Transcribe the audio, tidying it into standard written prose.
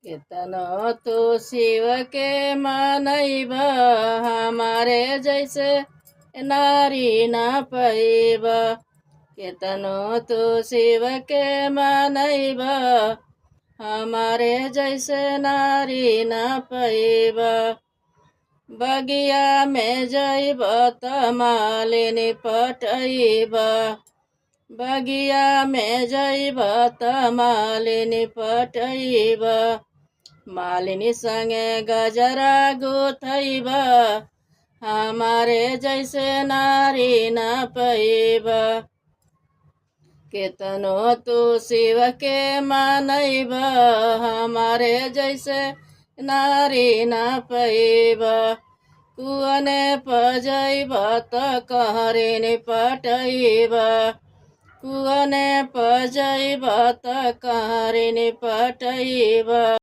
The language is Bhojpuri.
केतनो तो शिव के मानैब हमारे जैसे नारी ना पैब। केतनो तो शिव के मानैब हमारे जैसे नारी ना पैब। बगिया में जैब त मालिनी पटैब। बगिया में जैब त मालिनी पटैब। मालिनी संगे गजरा गुथैब हमारे जैसे नारी न पैब। केतनो तू शिव के मानैब हमारे जैसे नारी न पैब। कुअने पजैब त कहरिनी पटैब। कुअने पजैब त कहरिनी पटैब।